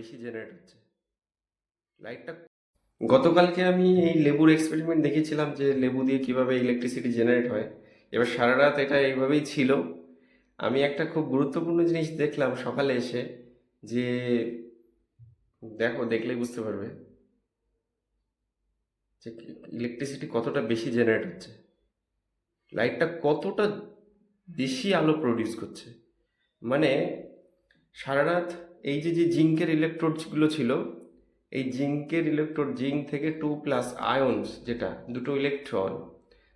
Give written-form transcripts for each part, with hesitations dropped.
বেশি জেনারেট হচ্ছে লাইটটা। গতকালকে আমি এই লেবুর এক্সপেরিমেন্ট দেখেছিলাম যে লেবু দিয়ে কিভাবে ইলেকট্রিসিটি জেনারেট হয়। এবার সারা রাত এটা এইভাবেই ছিল। আমি একটা খুব গুরুত্বপূর্ণ জিনিস দেখলাম সকালে এসে, যে দেখো, দেখলেই বুঝতে পারবে যে ইলেকট্রিসিটি কতটা বেশি জেনারেট হচ্ছে, লাইটটা কতটা বেশি আলো প্রডিউস করছে। মানে সারা রাত এই যে যে জিঙ্কের ইলেকট্রোডসগুলো ছিল, এই জিঙ্কের ইলেকট্রোড, জিঙ্ক থেকে 2+ আয়নস, যেটা দুটো ইলেকট্রন,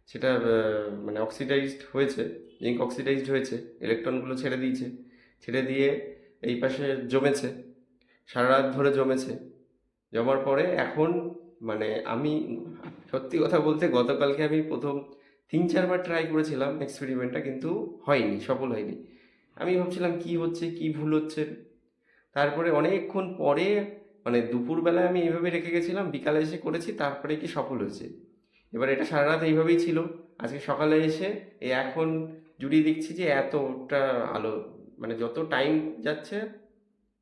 সেটা মানে অক্সিডাইজড হয়েছে, জিঙ্ক অক্সিডাইজড হয়েছে, ইলেকট্রনগুলো ছেড়ে দিয়েছে, ছেড়ে দিয়ে এই পাশে জমেছে, সারা রাত ধরে জমেছে। জমার পরে এখন মানে আমি সত্যি কথা বলতে গতকালকে আমি প্রথম 3-4 বার ট্রাই করেছিলাম এক্সপেরিমেন্টটা, কিন্তু হয়নি, সফল হয়নি। আমি ভাবছিলাম কি হচ্ছে, কি ভুল হচ্ছে। তারপরে অনেকক্ষণ পরে, মানে দুপুরবেলায় আমি এইভাবে রেখে গেছিলাম, বিকালে এসে করেছি, তারপরে কি সফল হয়েছে। এবার এটা সারা রাত এইভাবেই ছিল। আজকে সকালে এসে এই এখন জুড়িয়ে দেখছি যে এতটা আলো, মানে যত টাইম যাচ্ছে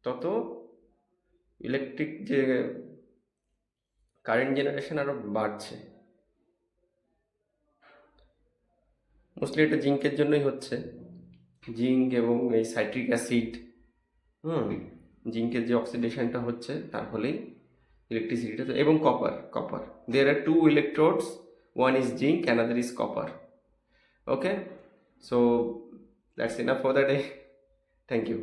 তত ইলেকট্রিক যে কারেন্ট জেনারেশন আরো বাড়ছে। মোস্টলি এটা জিঙ্কের জন্যই হচ্ছে, জিঙ্ক এবং এই সাইট্রিক অ্যাসিড, হুম, জিঙ্কের যে অক্সিডেশনটা হচ্ছে তার ফলেই ইলেকট্রিসিটিটা। এবং copper, there are two electrodes, one is zinc, another is copper. Okay, so that's enough for the day. Thank you.